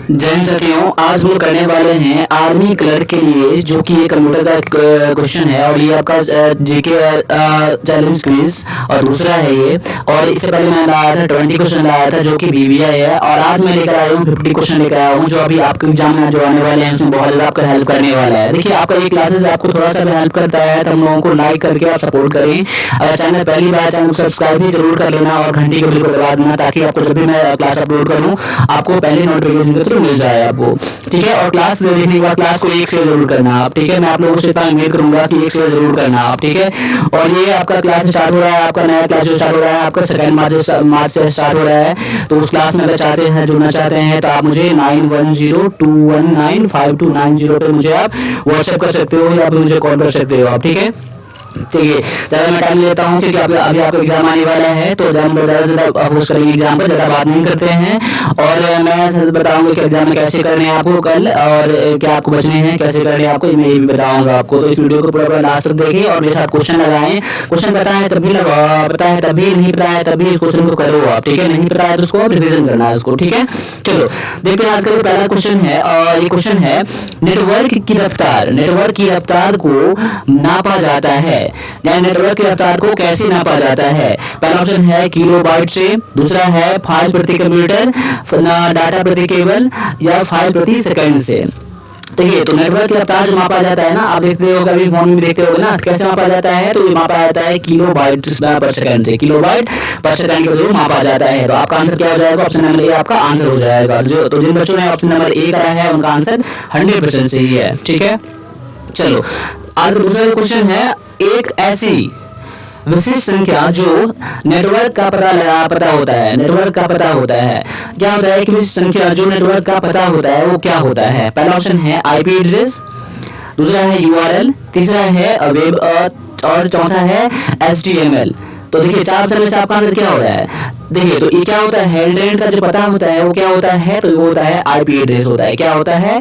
जैन साथियों, आज हम लोग करने वाले हैं आर्मी क्लर्क के लिए, जो कि ये कंप्यूटर का क्वेश्चन है और ये आपका जीके चैलेंज क्विज और दूसरा है ये। और इससे पहले मैं लाया था 20 क्वेश्चन लाया था जो कि बीवीआई है, और आज मैं लेकर आया हूँ 50 क्वेश्चन लेकर आया हूँ जो अभी आपके एग्जाम में जो आने वाले हैं उसमें बहुत ज़्यादा आपका हेल्प करने वाला है। देखिए, आपका ये क्लासेस आपको थोड़ा सा भी हेल्प करता है तो हम लोगों को लाइक करके आप सपोर्ट करें। अगर चैनल पहली बार चैनल को सब्सक्राइब भी जरूर कर लेना और घंटी को बिल्कुल दबा देना, ताकि आपको जब भी मैं क्लास अपलोड करूँ आपको पहले नोटिफिकेशन के थ्रू मिल जाए आपको, ठीक है। और क्लास देखने के बाद क्लास को एक शेयर जरूर करना आप, ठीक है। मैं आप लोगों से इतना उम्मीद करूंगा कि एक शेयर जरूर करना आप, ठीक है। और ये आपका क्लास स्टार्ट हो रहा है, आपका नया क्लास जो स्टार्ट हो रहा है आपका 2 मार्च से स्टार्ट हो रहा है। तो उस क्लास में अगर चाहते हैं जुड़ना चाहते हैं तो आप मुझे 9102195290 पे मुझे आप व्हाट्सएप कर सकते हो या फिर मुझे कॉल कर सकते हो आप, ठीक है। ठीक है, ज़्यादा मैं टाइम लेता हूँ क्योंकि अभी आपका एग्जाम आने वाला है, तो ज़्यादा होस्ट करेंगे एग्जाम पर, ज़्यादा बात नहीं करते हैं। और मैं सच बताऊंगा कि एग्जाम में कैसे करने हैं आपको कल, और क्या आपको बचने हैं, कैसे करने हैं आपको, मैं ये भी बताऊंगा आपको। तो इस वीडियो को पूरा लास्ट तक देखिए और मेरे साथ क्वेश्चन लगाएं। क्वेश्चन पता है तभी लगाओ, पता है तभी, नहीं पता है तभी इस क्वेश्चन को करो आप, ठीक है। नहीं पता है तो उसको रिविजन करना है उसको, ठीक है। चलो देखते हैं आज का पहला क्वेश्चन है, और ये क्वेश्चन है नेटवर्क की रफ्तार को नापा जाता है, नेटवर्क की रफ्तार को कैसे नापा जाता है। पहला ऑप्शन है किलोबाइट से, दूसरा है फाइल प्रति कंप्यूटर, डाटा प्रति केबल, या फाइल प्रति सेकंड से। देखिए, तो नेटवर्क की रफ्तार जो मापा जाता है ना, आप देखते हो कभी फोन में भी देखते होगे ना, कैसे मापा जाता है, तो ये मापा जाता है किलोबाइट पर सेकंड से, किलोबाइट पर सेकंड के मापा जाता है। तो आपका आंसर क्या हो जाएगा, ऑप्शन नंबर ए आपका आंसर हो जाएगा। जो तो जिन बच्चों ने ऑप्शन नंबर ए करा है उनका आंसर 100% सही है, ठीक है। चलो आज का दूसरा क्वेश्चन है, एक ऐसी विशिष्ट संख्या जो नेटवर्क का पता होता है, नेटवर्क का पता होता है। क्या होता है कि विशिष्ट संख्या जो नेटवर्क का पता होता है वो क्या होता है। पहला ऑप्शन है आईपी एड्रेस, दूसरा है यूआरएल, तीसरा है वेब और चौथा है एचटीएमएल। तो देखिए, 4 ऑप्शन में से आपका आंसर क्या हो रहा है। देखिए, तो ये क्या होता है, इंटरनेट का जो पता होता है वो क्या होता है, तो वो होता है आईपी एड्रेस होता है। क्या होता है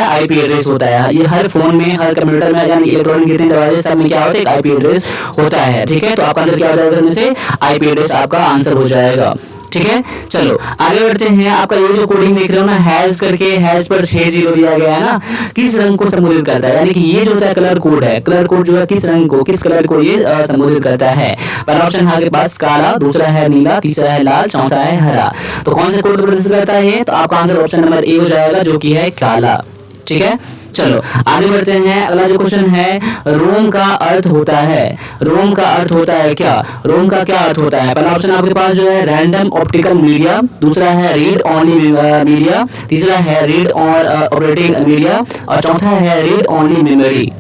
आईपी एड्रेस होता है। ये हर फोन में, हर कंप्यूटर में, यानी इलेक्ट्रॉनिक जितने डिवाइस सब में क्या होता है, आईपी एड्रेस होता है, ठीक है। तो आपका आंसर क्या हो जाएगा, इसमें से आईपी एड्रेस आपका आंसर हो जाएगा, ठीक है। चलो आगे बढ़ते हैं। आपका ये जो कोडिंग देख रहे हो ना, हैश करके, हैश पर 6 0 दिया गया है ना, किस रंग को संबोधित करता है, यानी कि ये जो होता है कलर कोड है, कलर कोड जो है किस रंग को, किस कलर को ये संबोधित करता है। पहला ऑप्शन है आपके पास काला, दूसरा है नीला, तीसरा है लाल, चौथा है हरा। तो कौन से कोड को प्रदर्शित करता है, तो आपका आंसर ऑप्शन नंबर ए हो जाएगा जो कि है काला, ठीक है। चलो आगे बढ़ते हैं। अगला जो क्वेश्चन है, रोम का अर्थ होता है, रोम का अर्थ होता है क्या, रोम का क्या अर्थ होता है। पहला ऑप्शन आपके पास जो है रैंडम ऑप्टिकल मीडिया, दूसरा है रीड ओनली मीडिया, तीसरा है रीड ऑपरेटिंग मीडिया, और चौथा है रीड ओनली मेमोरी।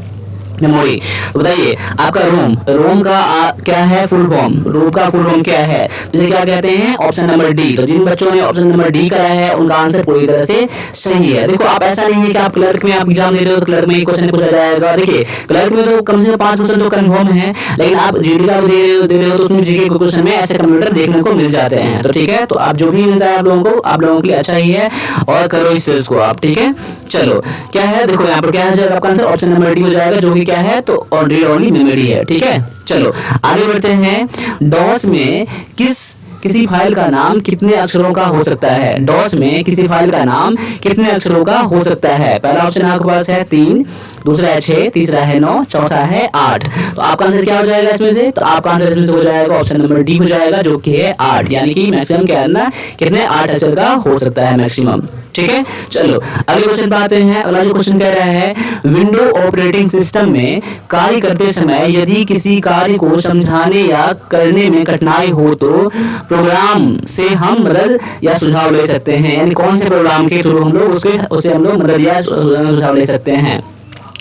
तो बताइए आपका रोम का क्या है फुल फॉर्म, रोम का फुल फॉर्म क्या है, जिसे क्या कहते हैं, ऑप्शन नंबर डी। तो जिन बच्चों ने ऑप्शन नंबर डी करा है उनका आंसर पूरी तरह से सही है। देखो, आप ऐसा नहीं है कि आप क्लर्क में आप एग्जाम दे रहे हो तो क्लर्क में ही क्वेश्चन पूछा जाएगा। देखिए, क्लर्क में तो कम से कम 5% तो कंफर्म है, लेकिन आप जीडी का दे रहे हो तो उसमें जीके के क्वेश्चन में ऐसे कंप्यूटर देखने को मिल जाते हैं। तो ठीक है, तो आप जो भी मिलता है आप लोगों के लिए अच्छा ही है, और करो इस चीज को आप, ठीक है। चलो क्या है, देखो यहाँ पर क्या है, आपका आंसर ऑप्शन नंबर डी हो जाएगा जो कि क्या है, तो रीड ओनली मेमोरी है, ठीक है। चलो आगे बढ़ते हैं। डॉस में किसी फाइल का नाम कितने अक्षरों का हो सकता है, डॉस में किसी फाइल का नाम कितने अक्षरों का हो सकता है। पहला ऑप्शन आपके पास है 3, दूसरा है 6, तीसरा है 9, चौथा है 8। तो आपका आंसर क्या हो जाएगा इसमें से, तो आपका आंसर इसमें से हो जाएगा ऑप्शन नंबर डी हो जाएगा जो कि है 8, यानी कि मैक्सिमम क्या है ना, कितने 8 अक्षर का हो सकता है मैक्सिमम, ठीक है। चलो अगले क्वेश्चन पे आते हैं। अगला जो क्वेश्चन कह रहा है, विंडो ऑपरेटिंग सिस्टम में कार्य करते समय यदि किसी कार्य को समझाने या करने में कठिनाई हो तो प्रोग्राम से हम मदद या सुझाव ले सकते हैं, यानी कौन से प्रोग्राम के थ्रू हम लोग उससे हम लोग मदद या सुझाव ले सकते हैं।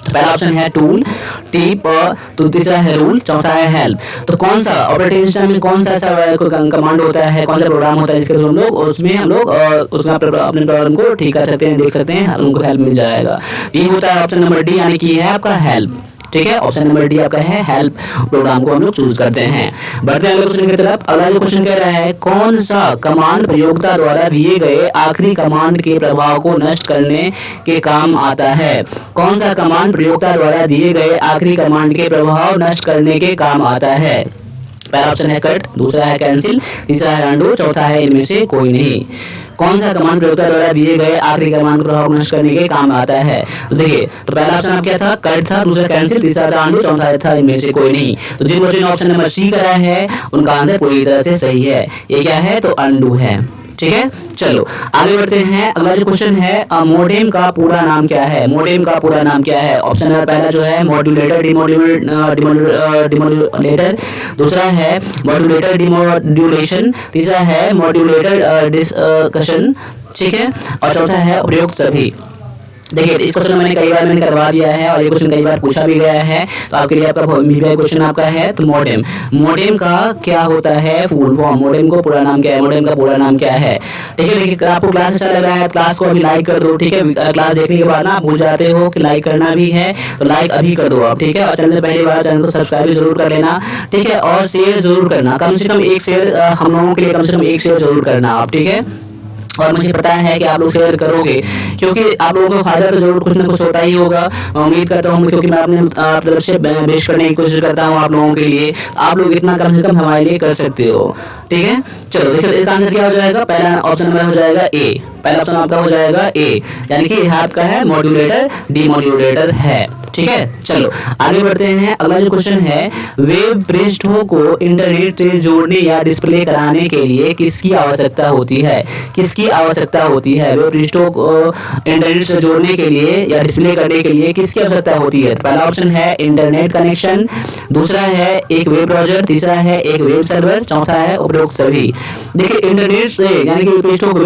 पहला ऑप्शन है टूल, टिप, तो तीसरा है रूल, चौथा है हेल्प। तो कौन सा ऑपरेटिंग सिस्टम में कौन सा ऐसा कमांड होता है, कौन सा प्रोग्राम होता है जिसके थ्रू हम लोग उसमें उसका अपने प्रोग्राम को ठीक कर सकते हैं, देख सकते हैं, उनको हेल्प मिल जाएगा। ये होता है ऑप्शन नंबर डी, यानी कि है आपका हेल्प, ठीक है। ऑप्शन नंबर डी आपका है हेल्प प्रोग्राम को हम लोग चूज करते हैं। बढ़ते हैं अगले क्वेश्चन की तरफ। अगला जो क्वेश्चन कह रहा है, कौन सा कमांड प्रयोक्ता द्वारा दिए गए आखिरी कमांड के प्रभाव को नष्ट करने के काम आता है। कौन सा कमांड प्रयोक्ता द्वारा दिए गए आखिरी कमांड के प्रभाव नष्ट करने के काम आता है। पहला ऑप्शन है कट, दूसरा है कैंसिल, तीसरा है अंडू, चौथा है इनमें से कोई नहीं। कौन सा कमांड प्रयोक्ता द्वारा दिए गए आखिरी कमांड को नष्ट करने के काम आता है? तो देखिए, तो पहला ऑप्शन आप क्या था, कट था, दूसरा कैंसिल, तीसरा था अनडू, चौथा था इनमें से कोई नहीं। तो जिन बच्चों ने ऑप्शन नंबर सी करा है उनका आंसर पूरी तरह से सही है। ये क्या है, तो अनडू है। ठीक है, चलो आगे बढ़ते हैं। अगला जो क्वेश्चन है, मोडेम का पूरा नाम क्या है? मोडेम का पूरा नाम क्या है? ऑप्शन नंबर पहला जो है मॉड्यूलेटर डिमोड्यूलेटर, दूसरा है मॉड्यूलेटर डिमोड्यूलेशन, तीसरा है मॉड्यूलेटर डिस्कशन, ठीक है, और चौथा है उपयुक्त सभी। देखिए, इस क्वेश्चन मैंने कई बार करवा दिया है और ये क्वेश्चन कई बार पूछा भी गया है, तो आपके लिए आपका क्वेश्चन आपका है। तो मोडेम का क्या होता है फुल फॉर्म? मोडेम को पूरा नाम क्या है? मोडेम का पूरा नाम क्या है? ठीक है, देखिए आपको क्लास अच्छा लग रहा है, क्लास को अभी लाइक कर दो। ठीक है, क्लास देखने के बाद ना आप भूल जाते हो कि लाइक करना भी है, तो लाइक अभी कर दो आप। ठीक है, और चैनल पहली बार चैनल को सब्सक्राइब जरूर कर लेना। ठीक है, और शेयर जरूर करना, कम से कम एक शेयर, हम लोगों के लिए कम से कम एक शेयर जरूर करना आप। ठीक है, और मुझे पता है कि आप लोग शेयर करोगे, क्योंकि आप लोगों को फायदा तो जरूर कुछ ना कुछ होता ही होगा, उम्मीद करता हूँ, क्योंकि मैं अपने तरफ से बेस्ट करने की कोशिश करता हूँ आप लोगों के लिए। आप लोग इतना कम से कम हमारे लिए कर सकते हो। ठीक है, चलो देखो इसका आंसर क्या हो जाएगा। पहला ऑप्शन नंबर हो जाएगा ए, पहला ऑप्शन आपका हो जाएगा ए, यानी कि यह आपका है मॉड्यूलेटर डिमॉड्यूलेटर है। ठीक है, चलो आगे बढ़ते हैं। अगला जो क्वेश्चन है, वेब पृष्ठों को इंटरनेट से जोड़ने या डिस्प्ले कराने के लिए किसकी आवश्यकता होती है? किसकी आवश्यकता होती है? वेब पृष्ठों को इंटरनेट से जोड़ने के लिए या डिस्प्ले करने के लिए किसकी आवश्यकता होती है? पहला ऑप्शन है इंटरनेट कनेक्शन, दूसरा है एक वेब ब्राउजर, तीसरा है एक वेब सर्वर, चौथा है उपरोक्त सभी। देखिए, इंटरनेट से यानी कि वेब पृष्ठों को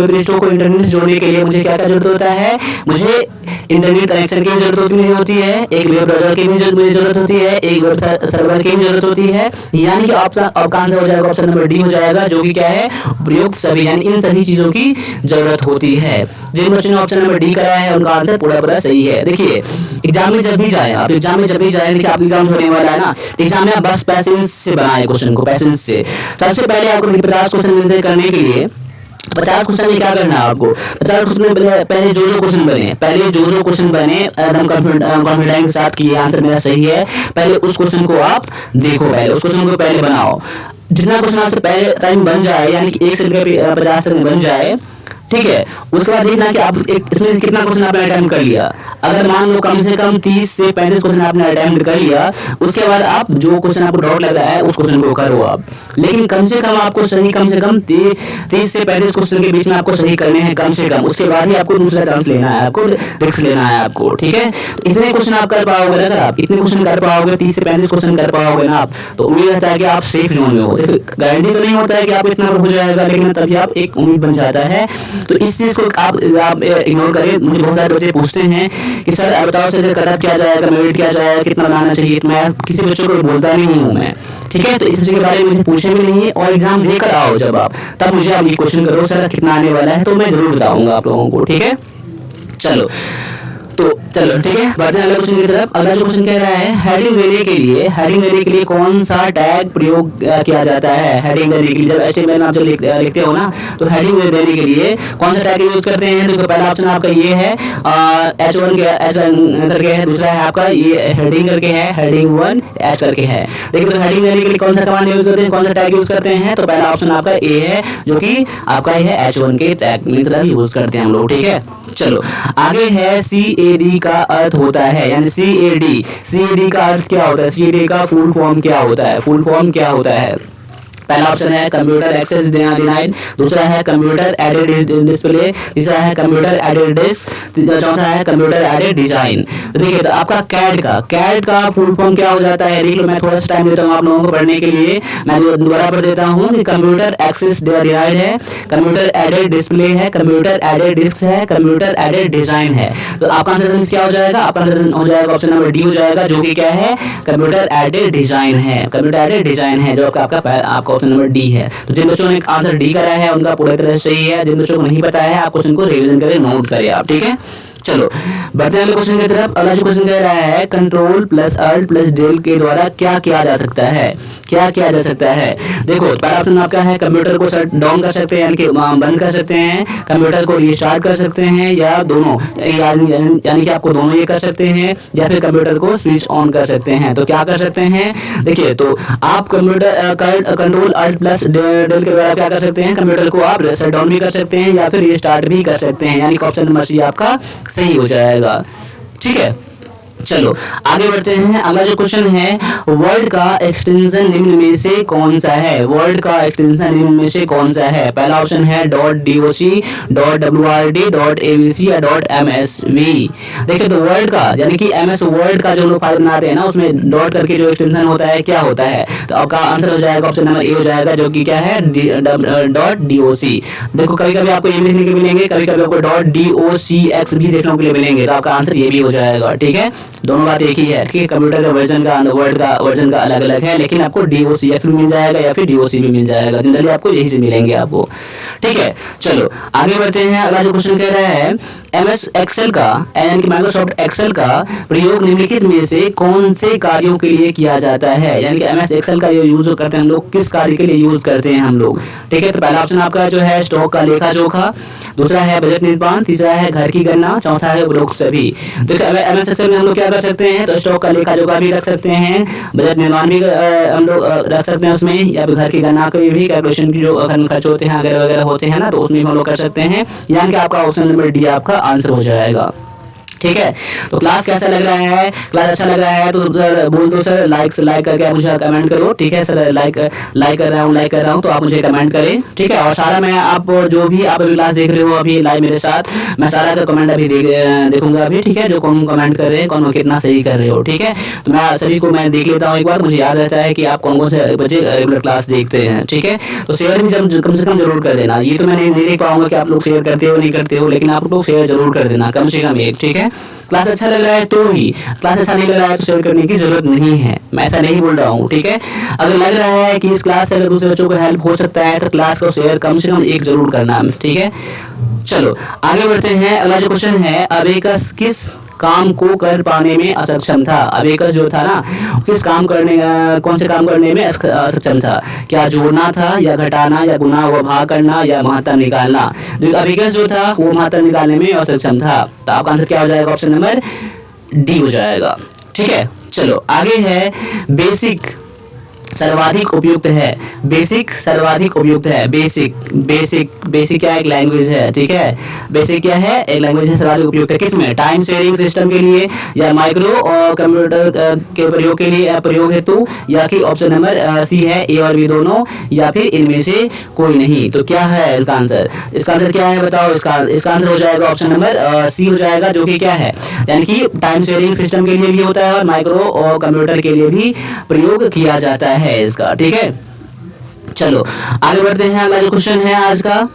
इंटरनेट से जोड़ने के लिए मुझे क्या क्या जरूरत होता है? मुझे इंटरनेट कनेक्शन की जरूरत होती है, एक वेब ब्राउजर की भी जरूरत होती है, एक वेब सर्वर की भी जरूरत होती है, यानी कि आपका आंसर हो जाएगा ऑप्शन नंबर डी हो जाएगा, जो कि क्या है, उपयुक्त सभी, यानी इन सभी चीजों की जरूरत होती है। जिन बच्चों ने ऑप्शन नंबर डी कराया है उनका आंसर पूरा सही है। देखिए, एग्जाम में जब भी जाए आप, एग्जाम में जब भी जाए, देखिए आपका एग्जाम होने वाला है ना, एग्जाम में आप बस पैसेंस से बनाए क्वेश्चन को, पैसेंस से। सबसे पहले आपको 50 क्वेश्चन करने के लिए 50 क्वेश्चन में क्या करना है आपको? 50 क्वेश्चन में पहले जो क्वेश्चन बने एकदम कॉन्फिडेंस के साथ कि ये आंसर मेरा सही है, पहले उस क्वेश्चन को आप देखो, पहले उस क्वेश्चन को पहले बनाओ। जितना क्वेश्चन आपसे पहले टाइम बन जाए, यानी कि 1 से लेकर 50 तक बन जाए, ठीक है, उसके बाद देखना कि आप इसमें कितना क्वेश्चन आपने अटेम्प्ट कर लिया। अगर मान लो कम से कम 30 से 35 क्वेश्चन आपने अटेम्प्ट कर लिया, उसके बाद आप जो क्वेश्चन आपको डाउट लग रहा है उस क्वेश्चन को करो आप। लेकिन कम से कम आपको सही, कम से कम 30 से 35 क्वेश्चन के बीच में आपको सही करने हैं कम से कम। उसके बाद ही आपको दूसरा चांस लेना है, आपको रिस्क लेना है आपको। ठीक है, इतने क्वेश्चन आप कर पाओगे, अगर आप इतने क्वेश्चन कर पाओगे, 30 से 35 क्वेश्चन कर पाओगे ना आप, तो उम्मीद रहता है कि आप सेफ जोन में हो। गारंटी तो नहीं होता है कि आप इतना हो जाएगा, लेकिन तभी आप एक उम्मीद बन जाता है। तो इस चीज को आप इग्नोर करें। मुझे बहुत सारे बच्चे पूछते हैं कि सर बताओ सर कटअप क्या जाएगा, मेरिट क्या जाएगा, कितना बनाना चाहिए। तो मैं किसी बच्चों को बोलता नहीं हूँ मैं, ठीक है, तो इस चीज के बारे में मुझे पूछे भी नहीं है। और एग्जाम देकर आओ जब आप, तब मुझे आप ये क्वेश्चन करो सर कितना आने वाला है, तो मैं जरूर बताऊंगा आप लोगों को। ठीक है, चलो ठीक है, बढ़ते हैं अगले क्वेश्चन की तरफ। अगला जो क्वेश्चन कह रहा है, हेडिंग देने के लिए कौन सा टैग प्रयोग किया जाता है? हेडिंग देने के लिए जब HTML में आप जब लिखते हो ना, तो हेडिंग देने के लिए कौन सा टैग यूज करते हैं? तो पहला ऑप्शन आपका ये है H1 करके है, दूसरा है आपका ये हेडिंग करके है, हेडिंग 1 H करके है। देखिए, तो हेडिंग देने के लिए कौन सा कमांड यूज करते हैं, कौन सा टैग यूज करते हैं? तो पहला ऑप्शन आपका ए है, जो कि आपका है H1 के टैग मतलब यूज करते हैं हम लोग। ठीक है, चलो आगे है, CAD का अर्थ होता है, यानी CAD का अर्थ क्या होता है? CAD का फुल फॉर्म क्या होता है? पहला ऑप्शन है कंप्यूटर एक्सेस डिनाइड, दूसरा है कंप्यूटर एडेड डिस्प्ले, तीसरा है कंप्यूटर एडेड डिस्क, चौथा है कंप्यूटर एडेड डिजाइन। तो देखिए, तो आपका कैड का फुल फॉर्म क्या हो जाता है? देख लो, मैं थोड़ा सा टाइम देता हूँ आप लोगों को पढ़ने के लिए। मैं दोबारा पढ़ देता हूँ कि कंप्यूटर एक्सेस डिनाइड है, कंप्यूटर एडेड डिस्प्ले है, कंप्यूटर एडेड डिस्क है, कंप्यूटर एडेड डिजाइन है। तो आपका आंसर क्या हो जाएगा? आपका आंसर हो जाएगा ऑप्शन नंबर डी हो जाएगा, जो कि क्या है, कंप्यूटर एडेड डिजाइन है। कंप्यूटर एडेड डिजाइन है जो आपका ऑप्शन नंबर डी है। तो जिन बच्चों ने आंसर डी करा है उनका पूरी तरह सही है। जिन बच्चों को नहीं पता है आप क्वेश्चन को रिवीजन करें, नोट करें आप। ठीक है, चलो बढ़ते हैं अगले क्वेश्चन की तरफ। अगला जो क्वेश्चन कह रहा है control plus alt plus del के द्वारा क्या किया जा सकता है, क्या किया जा सकता है। देखो पहला ऑप्शन आपका है कंप्यूटर को शट डाउन कर सकते हैं यानी कि बंद कर सकते हैं, कंप्यूटर को रीस्टार्ट कर सकते हैं, या दोनों यानी कि आपको दोनों ये कर सकते हैं, या फिर कंप्यूटर को स्विच ऑन कर सकते हैं। तो क्या कर सकते हैं, देखिए तो आप computer control alt plus del के द्वारा क्या कर सकते हैं, कंप्यूटर को आप शट डाउन भी कर सकते हैं या फिर रीस्टार्ट भी कर सकते हैं, यानी कि ऑप्शन नंबर सी आपका सही हो जाएगा। ठीक है, चलो आगे बढ़ते हैं। अगला जो क्वेश्चन है वर्ड का एक्सटेंशन निम्न में से कौन सा है, वर्ड का एक्सटेंशन निम्न में से कौन सा है। पहला ऑप्शन है .doc, .wrd, .abc या .msv। देखिए तो वर्ड का यानी कि एमएस वर्ड का जो हम लोग फाइल बनाते हैं ना, उसमें डॉट करके जो एक्सटेंशन होता है क्या होता है, तो आपका आंसर हो जाएगा ऑप्शन नंबर ए हो जाएगा, जो कि क्या है .doc। देखो कभी कभी आपको ये लिखने के मिलेंगे, कभी कभी आपको .docx भी देखने के लिए मिलेंगे, तो आपका आंसर ये भी हो जाएगा। ठीक है, दोनों बात एक ही है। ठीक है, कंप्यूटर का वर्जन का वर्ड का वर्जन का अलग अलग है, लेकिन आपको DOCX भी मिल जाएगा या फिर DOC भी मिल जाएगा, जनरली आपको यही से मिलेंगे आपको। ठीक है, चलो आगे बढ़ते हैं। अगला जो क्वेश्चन कह रहा है MS एक्सेल का यानी कि माइक्रोसॉफ्ट एक्सेल का प्रयोग निम्नलिखित में से कौन से कार्यों के लिए किया जाता है, यानी कि MS एक्सेल का यूज करते हैं हम लोग, किस कार्य के लिए यूज करते हैं हम लोग। ठीक है, तो पहला ऑप्शन आपका जो है स्टॉक का लेखा जोखा, दूसरा है बजट निर्माण, तीसरा है घर की गणना, चौथा है उपरोक्त सभी। देखो MS एक्सेल में हम लोग क्या कर सकते हैं, तो स्टॉक का लेखा जोखा भी रख सकते हैं, बजट निर्माण भी हम लोग रख सकते हैं उसमें, या घर की गणना को भी कैलकुलेशन की जो खर्च होते हैं वगैरह वगैरह होते हैं ना, तो उसमें हम लोग कर सकते हैं, यानी कि आपका ऑप्शन नंबर डी आपका आंसर हो जाएगा। ठीक है, तो क्लास कैसा लग रहा है, क्लास अच्छा लग रहा है तो सर बोल दो सर, लाइक करके आप मुझे कमेंट करो। ठीक है सर, लाइक कर रहा हूँ तो आप मुझे कमेंट करें। ठीक है, और सारा मैं आप जो भी आप अभी क्लास देख रहे हो अभी लाइव मेरे साथ, मैं सारा का कमेंट अभी देखूंगा अभी। ठीक है, जो कौन कमेंट कर रहे हैं, कौन कितना सही कर रहे हो। ठीक है, तो मैं सभी को मैं देख लेता हूँ एक बार, मुझे याद रहता है कि आप कौन कौन से बच्चे रेगुलर क्लास देखते हैं। ठीक है, तो शेयर भी कम से कम जरूर कर देना। ये तो मैं नहीं देख पाऊंगा कि आप लोग शेयर करते हो नहीं करते हो, लेकिन आप लोग शेयर जरूर कर देना कम से कम एक। ठीक है, क्लास अच्छा लग रहा है तो ही, क्लास अच्छा नहीं लग रहा है तो शेयर करने की जरूरत नहीं है, मैं ऐसा नहीं बोल रहा हूँ। ठीक है, अगर लग रहा है कि इस क्लास से अगर दूसरे बच्चों को हेल्प हो सकता है तो क्लास को शेयर कम से कम एक जरूर करना। ठीक है, चलो आगे बढ़ते हैं। अगला जो क्वेश्चन है अबेकस किस काम को कर पाने में असक्षम था। अबेकस जो था ना, किस काम करने कौन से काम करने में असक्षम था, क्या जोड़ना था या घटाना या गुना व भाग करना या महत्तर निकालना। अबेकस जो था वो महत्तर निकालने में असक्षम था, तो आपका आंसर क्या हो जाएगा, ऑप्शन नंबर डी हो जाएगा। ठीक है, चलो आगे है बेसिक सर्वाधिक उपयुक्त है, बेसिक सर्वाधिक उपयुक्त है। बेसिक क्या एक लैंग्वेज है। ठीक है, बेसिक क्या है, एक लैंग्वेज है, सर्वाधिक उपयुक्त है किसमें, टाइम शेयरिंग सिस्टम के लिए या माइक्रो और कंप्यूटर के प्रयोग के लिए प्रयोग हेतु, या कि ऑप्शन नंबर सी है ए और बी दोनों, या फिर इनमें से कोई नहीं। तो क्या है इसका आंसर, इसका आंसर क्या है बताओ। इसका आंसर हो जाएगा ऑप्शन नंबर सी हो जाएगा, जो कि क्या है, यानी कि टाइम शेयरिंग सिस्टम के लिए भी होता है और माइक्रो और कंप्यूटर के लिए भी प्रयोग किया जाता है इसका। ठीक है, चलो आगे बढ़ते हैं। अगला जो क्वेश्चन है आज का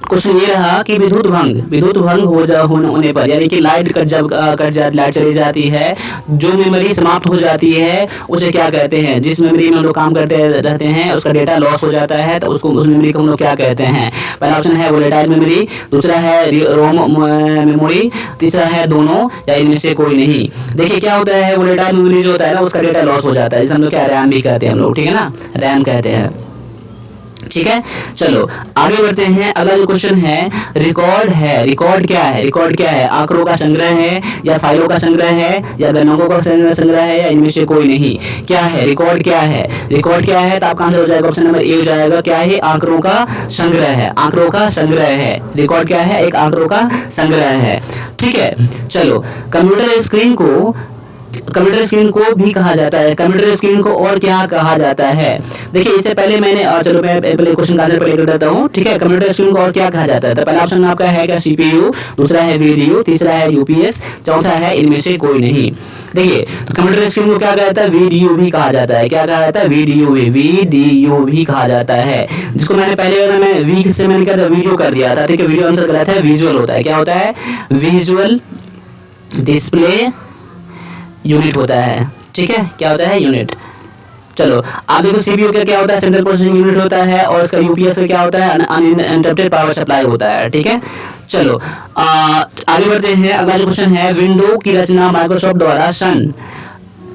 क्वेश्चन ये रहा कि विद्युत भंग होने पर, यानी कि लाइट लाइट चली जाती है, जो मेमोरी समाप्त हो जाती है उसे क्या कहते हैं। जिस मेमोरी में हम लोग काम करते रहते हैं उसका डेटा लॉस हो जाता है तो उसको उस मेमोरी को हम लोग क्या कहते हैं। पहला ऑप्शन है वोलेटाइल मेमोरी, दूसरा है रोम मेमोरी, तीसरा है दोनों या इनमें से कोई नहीं। देखिए क्या होता है, वोलेटाइल मेमोरी जो होता है ना उसका डेटा लॉस हो जाता है, जिसे हम लोग क्या रैम भी कहते हैं हम लोग। ठीक है ना, रैम कहते हैं। ठीक है, चलो आगे बढ़ते हैं। अगला जो क्वेश्चन है रिकॉर्ड है। रिकॉर्ड क्या है, रिकॉर्ड क्या है, आंकड़ों का संग्रह है या फाइलों का संग्रह है या गणकों का संग्रह है या इनमें से कोई नहीं। क्या है रिकॉर्ड, क्या है रिकॉर्ड, क्या है, तो आपका आंसर हो जाएगा ऑप्शन नंबर ए हो जाएगा। क्या है, आंकड़ों का संग्रह है, आंकड़ों का संग्रह है। रिकॉर्ड क्या है, एक आंकड़ों का संग्रह है। ठीक है, चलो कंप्यूटर स्क्रीन को भी कहा जाता है, कंप्यूटर स्क्रीन को और क्या कहा जाता है। देखिए इससे पहले मैंने चलो मैं पहले क्वेश्चन का आंसर पहले कर देता हूँ। ठीक है, कंप्यूटर स्क्रीन को और क्या कहा जाता है, तो पहला ऑप्शन आपका है क्या CPU, दूसरा है VDU, तीसरा है UPS, चौथा है इनमें से कोई नहीं। देखिए तो कंप्यूटर स्क्रीन को क्या कहता है, VDU भी कहा जाता है। क्या कहा जाता है, VDU भी कहा जाता है, जिसको मैंने पहले मैं वी से मैंने क्या वीडियो कर दिया था। ठीक है, वीडियो आंसर गलत है, विजुअल होता है। क्या होता है, विजुअल डिस्प्ले यूनिट होता है। ठीक है, क्या होता है, यूनिट। चलो आप देखो CPU का क्या होता है, सेंट्रल प्रोसेसिंग यूनिट होता है, और इसका UPS का क्या होता है, अनइंटरप्टेड पावर सप्लाई होता है। ठीक है, चलो आगे बढ़ते हैं। अगला जो क्वेश्चन है, विंडो की रचना माइक्रोसॉफ्ट द्वारा सन,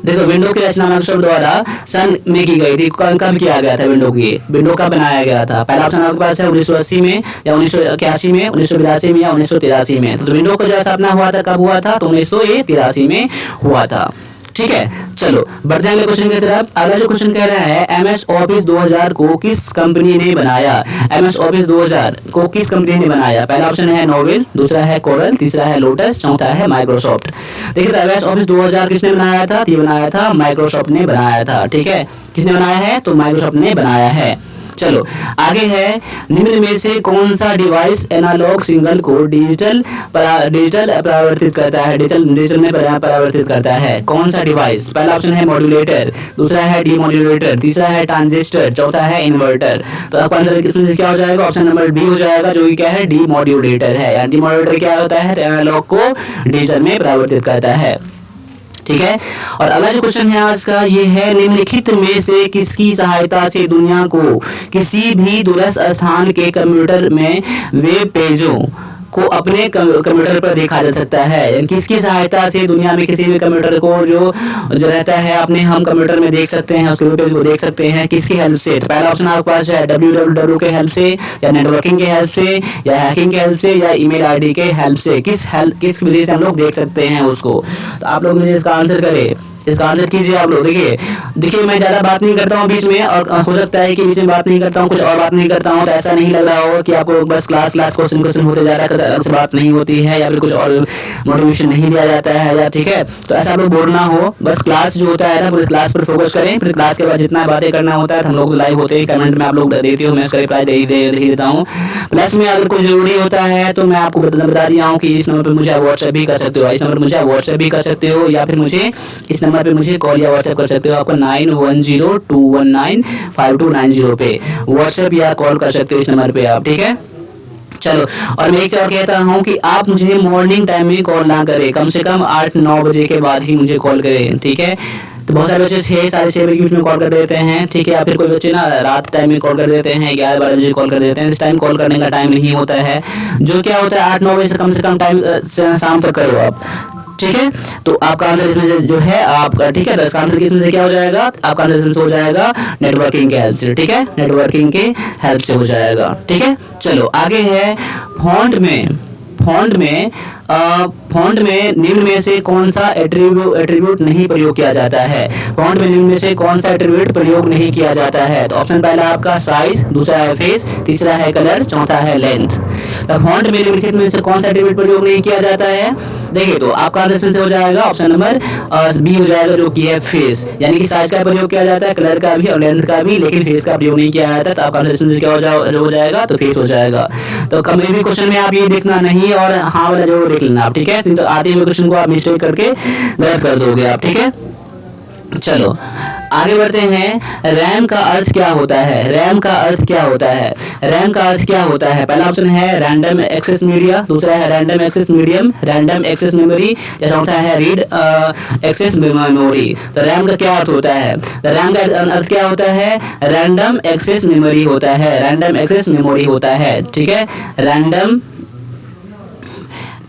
देखो विंडो की रचना माइक्रोसॉफ्ट द्वारा सन में की गई थी। कब किया गया था विंडो का बनाया गया था? पहला ऑप्शन आपके पास है 1980 में या 1981 में, 1982 में या 1983 में। तो विंडो का जो स्थापना हुआ था कब हुआ था? तो 1983 में हुआ था। ठीक है, चलो बढ़ते हैं अगले क्वेश्चन की तरफ। अगला जो क्वेश्चन कह रहा है, एमएस ऑफिस 2000 को किस कंपनी ने बनाया? एमएस ऑफिस 2000 को किस कंपनी ने बनाया? पहला ऑप्शन है नोवेल, दूसरा है कोरल, तीसरा है लोटस, चौथा है माइक्रोसॉफ्ट। देखिए एमएस ऑफिस 2000 किसने बनाया था? ये बनाया था माइक्रोसॉफ्ट ने बनाया था। ठीक है, किसने बनाया है? तो माइक्रोसॉफ्ट ने बनाया है। चलो आगे है, निम्न में से कौन सा डिवाइस एनालॉग सिग्नल को डिजिटल परावर्तित करता है? डिजिटल में परावर्तित करता है। कौन सा डिवाइस? पहला ऑप्शन है मॉड्यूलेटर, दूसरा है डीमॉड्यूलेटर, तीसरा है ट्रांजिस्टर, चौथा है इन्वर्टर। तो आपका आंसर किसमें से क्या हो जाएगा? ऑप्शन नंबर बी हो जाएगा, जो कि क्या है? डीमॉड्यूलेटर है। डीमॉड्यूलेटर क्या होता है? एनालॉग को डिजिटल में परावर्तित करता है। ठीक है, और अगला जो क्वेश्चन है आज का, ये है, निम्नलिखित में से किसकी सहायता से दुनिया को किसी भी दूरस्थ स्थान के कंप्यूटर में वेब पेजों को अपने कंप्यूटर पर देखा जा सकता है? किसकी सहायता से दुनिया में किसी भी कंप्यूटर को जो रहता है अपने हम कंप्यूटर में देख सकते हैं, उसके वेब पेज को देख सकते हैं? किसकी हेल्प से? तो पहला ऑप्शन आपके पास है www के हेल्प से, या नेटवर्किंग के हेल्प से, या हैकिंग के हेल्प से, या ईमेल आईडी के हेल्प से। किस विधि से हम लोग देख सकते हैं उसको? तो आप लोग मुझे इसका आंसर करें, इसका आंसर कीजिए आप लोग। देखिए मैं ज़्यादा बात नहीं करता हूँ बीच में, और हो सकता है कि बीच में बात नहीं करता हूँ, कुछ और बात नहीं करता हूँ, तो ऐसा नहीं लग रहा हो कि आपको बस क्लास क्वेश्चन होते जा रहा है, अलग से बात नहीं होती है, या फिर कुछ और मोटिवेशन नहीं दिया जाता है, या ठीक है। तो ऐसा आप लोग बोलना हो, बस क्लास जो होता है ना, पूरी क्लास पर फोकस करें। फिर क्लास के बाद जितना बातें करना होता है, हम लोग लाइव होते हैं, कमेंट में आप लोग देते हो, मैं उसका रिप्लाई दे देता हूँ। प्लस में अगर कोई जरूरी होता है तो मैं आपको बता दिया हूँ कि इस नंबर पर मुझे व्हाट्सएप भी कर सकते हो, इस नंबर पर मुझे व्हाट्सएप भी कर सकते हो, या फिर मुझे इस नंबर पर मुझे कॉल या व्हाट्सएप कर सकते हो। आपका 9102195290 पे व्हाट्सएप या कॉल कर सकते हो इस नंबर पे आप। ठीक है, चलो, और मैं एक चीज और कहता हूँ कि आप मुझे मॉर्निंग टाइम में कॉल ना करें, कम से कम 8-9 बजे के बाद ही मुझे कॉल करें। ठीक है, तो बहुत सारे बच्चे 6-6:30 बजे के बीच में कॉल कर देते हैं। ठीक है, या फिर कोई बच्चे ना रात टाइम में कॉल कर देते हैं, 11-12 बजे कॉल कर देते हैं। इस टाइम कॉल करने का टाइम नहीं होता है। जो क्या होता है 8-9 बजे से कम टाइम शाम तक करो आप। ठीक है, तो आपका आंसर इसमें से जो है आपका, ठीक है, तो इसका आंसर इसमें से क्या हो जाएगा? आपका आंसर इसमें से हो जाएगा नेटवर्किंग के हेल्प से। ठीक है, नेटवर्किंग के हेल्प से हो जाएगा। ठीक है, चलो आगे है, फॉन्ट में निम्न में से कौन सा एट्रीब्यूट नहीं प्रयोग किया जाता है? फॉन्ट में निम्न में से कौन सा एट्रीब्यूट प्रयोग नहीं किया जाता है? तो ऑप्शन पहला आपका साइज, दूसरा है फेस, तीसरा है कलर, चौथा है लेंथ। तो फॉन्ट में निम्नलिखित में से कौन सा एट्रीब्यूट प्रयोग नहीं किया जाता है? देखिए, तो आपका आंसर से हो जाएगा ऑप्शन नंबर बी हो जाएगा, जो कि है फेस। यानी कि साइज का प्रयोग किया जाता है, कलर का भी और लेंथ का भी, लेकिन फेस का प्रयोग नहीं किया जाता। तो आपका आंसर इसमें क्या हो जाएगा? तो फेस हो जाएगा। तो कभी भी क्वेश्चन में आप ये देखना नहीं, और हाँ वाला जरूर देख लेना आप। ठीक है, तो आते हुए क्वेश्चन को आप मिस्टेक करके गलत कर दोगे आप। ठीक है, चलो आगे बढ़ते हैं। रैम का अर्थ क्या होता है? रैम का अर्थ क्या होता है? रैम का अर्थ क्या होता है? पहला ऑप्शन है रैंडम एक्सेस मीडिया, दूसरा है random access medium, random access memory, या चौथा है रीड एक्सेस मेमोरी। तो रैम का क्या अर्थ होता है? रैम का अर्थ क्या होता है? रैंडम एक्सेस मेमोरी होता है, रैंडम एक्सेस मेमोरी होता है। ठीक है, रैंडम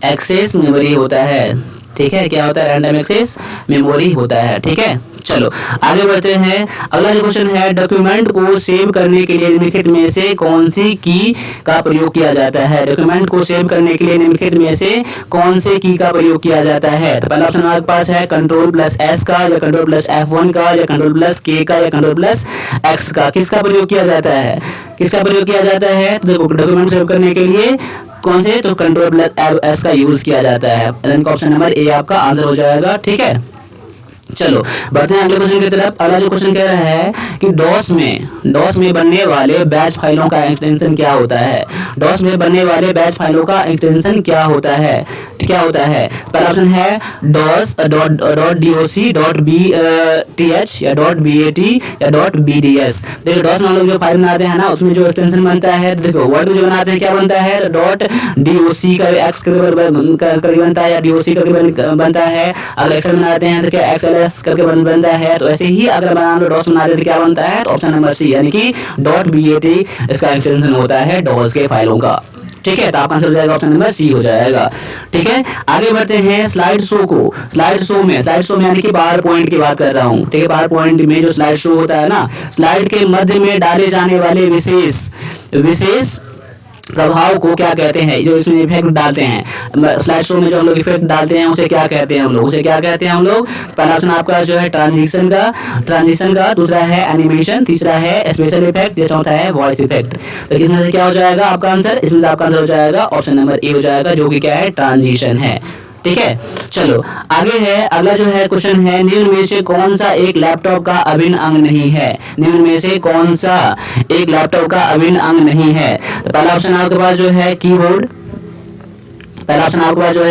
एक्सेस मेमोरी होता है। ठीक है, क्या होता है? रैंडम एक्सेस मेमोरी होता है। ठीक है, चलो आगे बढ़ते हैं। अगला जो क्वेश्चन है, डॉक्यूमेंट को सेव करने के लिए निम्नलिखित में से कौन सी की का प्रयोग किया जाता है? डॉक्यूमेंट को सेव करने के लिए निम्नलिखित में से कौन से की का प्रयोग किया जाता है? तो पहला ऑप्शन हमारे पास है Ctrl+S का, या Ctrl+F1 का, या Ctrl+K का, या Ctrl+X का। किसका प्रयोग किया जाता है? किसका प्रयोग किया जाता है? तो देखो, डॉक्यूमेंट सेव करने के लिए कौन से? तो Ctrl+S का यूज किया जाता है। ऑप्शन नंबर ए आपका आंसर हो जाएगा। ठीक है, चलो बढ़ते हैं अगले क्वेश्चन की तरफ। अगला जो क्वेश्चन कह रहा है कि डॉस में बनने वाले बैच फाइलों का एक्सटेंशन क्या होता है? डॉस में बनने वाले बैच फाइलों का एक्सटेंशन क्या होता है? पहला ऑप्शन है डॉस .doc.bth या .bat या .bds। देखो, डॉस में हम लोग जो फाइल बनाते हैं ना, उसमें जो एक्सटेंशन बनता है, देखो वर्ड में जो बनाते हैं क्या बनता है? .doc का x करके बनता है, या doc करके बनता है। अगर एक्सेल बनाते हैं तो क्या XLS करके बनता है। तो ऐसे ही अगर बनाना डॉस बनाते तो क्या बनता है? तो ऑप्शन नंबर सी, यानी कि .bat इसका एक्सटेंशन होता है डॉस के फाइलों का। ठीक है, तो आपका आंसर हो जाएगा ऑप्शन नंबर सी हो जाएगा। ठीक है, आगे बढ़ते हैं स्लाइड शो को। स्लाइड शो में यानी कि पावर पॉइंट की बात कर रहा हूँ। ठीक है, पावर पॉइंट में जो स्लाइड शो होता है ना, स्लाइड के मध्य में डाले जाने वाले विशेष प्रभाव को क्या कहते हैं, जो इसमें इफेक्ट डालते हैं स्लाइड शो में, जो हम लोग इफेक्ट डालते हैं उसे क्या कहते हैं हम लोग। पहला ऑप्शन आपका जो है ट्रांजिशन का, दूसरा है एनिमेशन, तीसरा है स्पेशल इफेक्ट, या चौथा है वॉइस इफेक्ट। तो इसमें से क्या हो जाएगा आपका आंसर, इसमें से आपका आंसर हो जाएगा ऑप्शन नंबर ए हो जाएगा, जो कि क्या है, ट्रांजिशन है। ठीक है, चलो आगे है, अगला जो है क्वेश्चन है, निम्न में से कौन सा एक लैपटॉप का अभिन्न अंग नहीं है। निम्न में से कौन सा एक लैपटॉप का अभिन्न अंग नहीं है। तो पहला ऑप्शन आपके पास जो है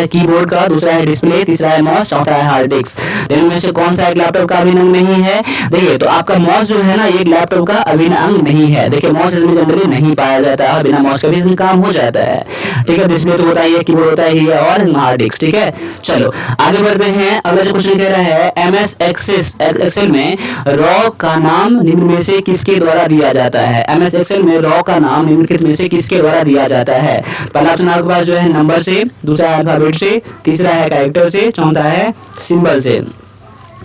कीबोर्ड, का, दूसरा है डिस्प्ले, तीसरा है माउस, चौथा है हार्ड डिस्क। इनमें से कौन सा एक लैपटॉप का अभिन्न अंग नहीं है। देखिए, तो आपका माउस जो है ना, एक लैपटॉप का अभिन्न अंग नहीं है। देखिए, माउस इसमें जनरली नहीं पाया जाता है, बिना माउस का भी इसमें काम हो जाता है। ठीक है, डिस्प्ले तो होता ही है, कीबोर्ड होता ही है, और हार्ड डिस्क। ठीक है, चलो आगे बढ़ते हैं। अगला जो क्वेश्चन कह रहा है, MS एक्सेल में रॉ का नाम निम्न में से किसके द्वारा दिया जाता है। MS एक्सेल में रॉ का नाम निम्नलिखित में से किसके द्वारा दिया जाता है। पहला ऑप्शन आपके पास जो है नंबर से, दूसरा है अल्फाबेट से, तीसरा है कैरेक्टर से, चौथा है सिंबल से।